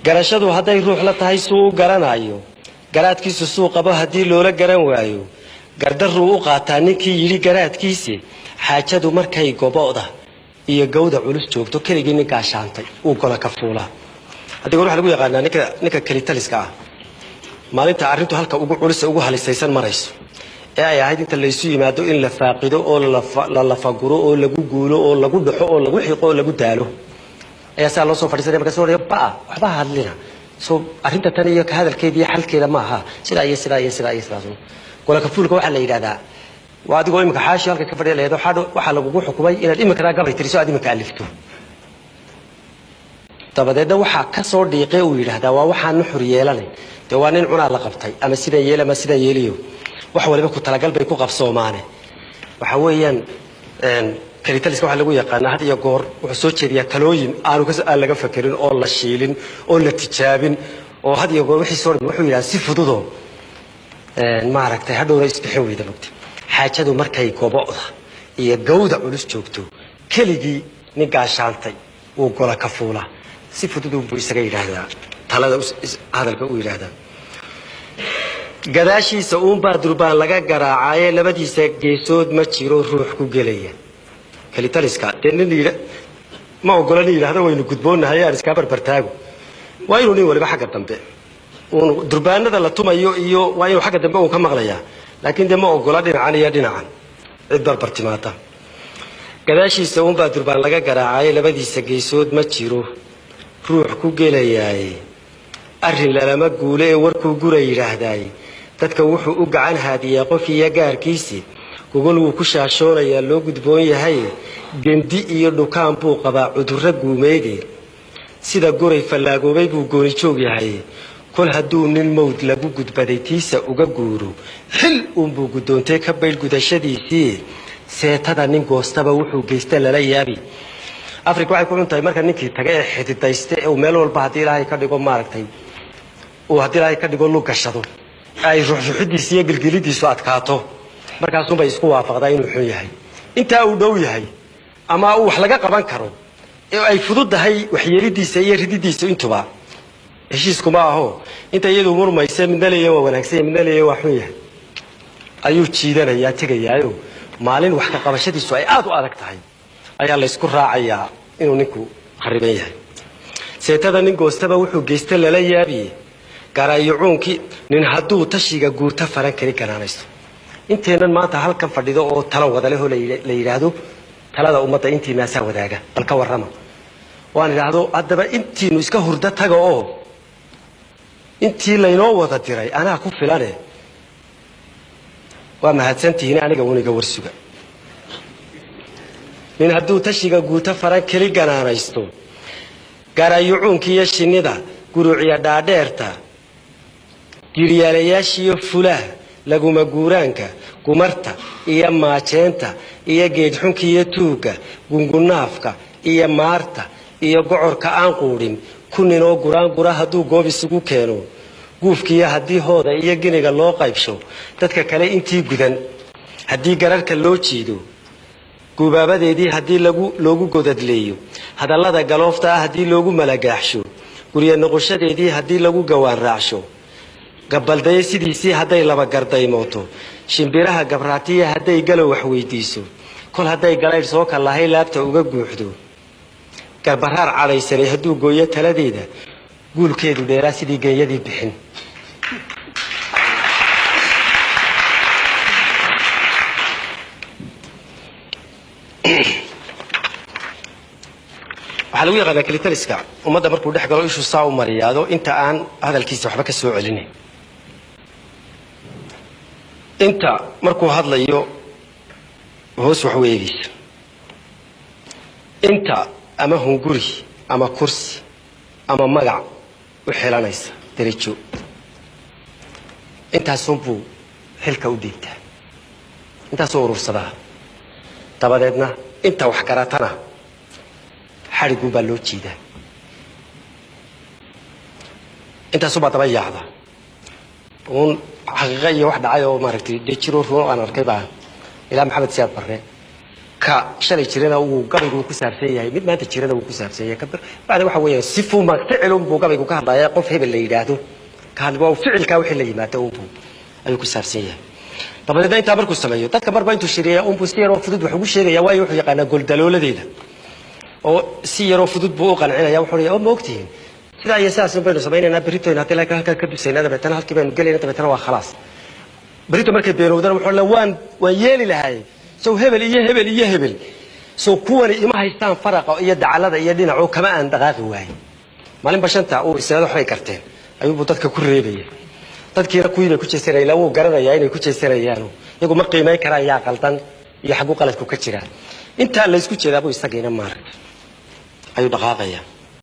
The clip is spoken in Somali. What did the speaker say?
garashadu hadday ruux la tahay suu garanayo garaadkiisu suu qabo haddii loola garan waayo gardaruu u qaataa ninkii yidhi garaadkiisi xaajadu markay gobo'da iyo gawda culus joogto keligii ninkaa shaantay uu gola ka fuulaa haddii waxa lagu yaqaanaa ninka kalitaliska ah maalinta arrintu halka ugu culus ugu halisaysan marayso ee ay ahayd inta la isu yimaado in la faaqido oo la faguro oo lagu guulo oo lagu dhaxo oo lagu xiqo oo lagu daalo ayaa saa loo soo fadhiisanaya marka soo waxba hadlina soo arrinta tan iyo ka hadalkeedii xalkeeda ma aha sidaa gola ka fuulka waxa la yiraahdaa waa adigoo imika xaashi halka ka fadhiya leedo waxa lagu xukumay inaad imika gabay tiriso aad imika alifto dabadeedna waxa ka soo dhiiqay uu yiraahdaa waa waxaan xur yeelanay de waa nin cunaa la qabtay ama sida yeelama sida yeeliyo wax waliba ku talagal bay ku qabsoomaane waxa weeyaan kalitaliska waxa lagu yaqaanaa had iyo goor wuxuu soo jeediyaa talooyin aan laga fakirin oo la shiilin oo la tijaabin oo had iyo goor wixii soo wuxuu yiraahdaa si fududo maaragtay hadhowna isbixin weyda lugta xaajadu markay gobo'da iyo gawda culus joogto keligii nin gaashaantay uu gola ka fuula si fudud uu isaga yiraahdaa talada hadalka uu yiraahdaa gadaashiisa baa durbaan laga garaacay labadiisa geesood ma jiro ruux ku gelaya kalitaliska nin ma ogolan yiraahdo waynu gudboonahay aan iska barbartaago waa inuu nin waliba xagga dambe durbaanada la tumayo iyo waa inuu xagga dambe uu ka maqlayaa laakiin de ma ogola dhinacan iyo dhinacan cid barbar timaata gadaashiisa baa durbaan laga garaacay labadiisa geesood ma jiro ruux ku gelayaay arrin lama guule ee warkuu gura yiraahday dadka wuxuu u gacan haadiyaa qof iyo gaarkiisi gogol wuu ku shaashoonayaa loo gudboon yahay gendi iyo dhukaan buu qabaa cudurro guumeydee sida guray fallaagoobay buu gooni joog yahay kol hadduu nin mawd lagu gudbaday tiisa uga guuro xil buu guddoontay ka bayl gudashadiisii seetada nin goostaba wuxuu geysta lala yaabi afrika waxay ku cuntahay marka ninkii taga ee xididayste ee meel walba haddii ilaahay ka dhigo maaragtay uu haddii ilaahay ka dhigo lug gashado ay ruuxruuxidiisa iyo gilgilidiisu adkaato markaasuu bay isku waafaqdaa inuu xun yahay inta uu dhow yahay ama uu wax laga qaban karo ee ay fududahay waxyeelidiisa iyo rididiisa intuba heshiisku ma aho inta iyadu murmaysa midna leeyahay waa wanaagsan midna leeyahay waa xun yahay ayuu jiidanayaa tegayaayo maalin wax ka qabashadiisu ay aad u adag tahay ayaa la isku raacayaa inuu ninku khariban yahay seetada nin goostaba wuxuu geysta lala yaabiyay garaayocuunkii nin hadduu tashiga guurta faran kari ganaanaysto inteenan maanta halkan fadhido oo talo wada leh oo la yiraahdo talada ummadda intiinaasaa wadaaga bal ka warrama waan idhaahdo haddaba intiinu iska hurda taga oo intii laynoo wada diray anaa ku filane waa mahadsantihiin aniga uniga warsuga nin hadduu tashiga guurta faran kari ganaanaysto garaayocuunkii iyo shinnida guruuciya dhaadheerta giriyaalayaashiyo fulaha laguma guuraanka gumarta iyo maajeenta iyo geedxunka iyo tuugga gungunaafka iyo maarta iyo gocorka aan quudhin kuninoo guraangura hadduu goob isugu keeno guufkiiyo haddii hooda iyo giniga loo qaybsho dadka kale intii gudan haddii gararka loo jiido gubaabadeedii haddii loogu godadleeyo hadallada galoofta ah haddii loogu malagaaxsho gurya noqoshadeedii haddii lagu gawaan raacsho gabaldaye sidiisii hadday laba gardaymooto shimbiraha gabraatiya hadday galow wax weydiiso kol hadday galaydh soo kallahay laabta uga guuxdo garbaraar cadhaysanay hadduu gooyo taladeeda guulkeedu dheeraa sidii geeyadii bixin waxaa lagu yaqaanaa kalitaliska ummadda markuu dhex galo ishuu saa u mariyaado inta aan hadalkiisa waxba ka soo celinayn inta markuu hadlayo hoos wax weegaysa inta ama hunguri ama kursi ama magac u xilanaysa darajo intaasunbuu xilka u dhiibtaa intaasuu urursadaa dabadeedna inta wax garatana xadhiguu baa loo jiidaa intaasubaa daba yaacda xaqiiqa iyo wax dhacay oo maaragtay dejiro ruo aan arkay baa ilaa maxamed siyaad barre كشلي جيرنا وقبل يقول كسر سيء مد ما تجيرنا وكسر سيء كبر بعد واحد ويا سفو ما فعلهم وقبل يقول كهذا يقف هي باللي يداده كان هو فعل كاوح اللي ما توبه أيو كسر سيء طب إذا أنت أبرك السمايو تذكر بين تشريه بوستير وفدود وحوش شيء يا واي وحي أنا قلت دلولة دي أو سير وفدود بوق أنا عليه يا وحري أو موقتين كذا يساس بين سبعين أنا بريتو إن هتلاقي كده سنة ده بتنا هالكي بين قلنا أنت بتنا وخلاص بريتو مركب بينه وده وحول وان ويالي لهاي سو هبل سو كوري ما هيستان فرق يد على يد نعو كمان دقاق واي مالين بشنت أو السنة حري كرتين أيوب تذكر كريبية تذكر كوينة كوتش سري لو قرنا يعني كوتش سري يعني يقول مقي ما يكره يا قلتان يحقق على كوكتشرا أنت اللي يسكت هذا أبو يستقينا مار أيوب دقاق يا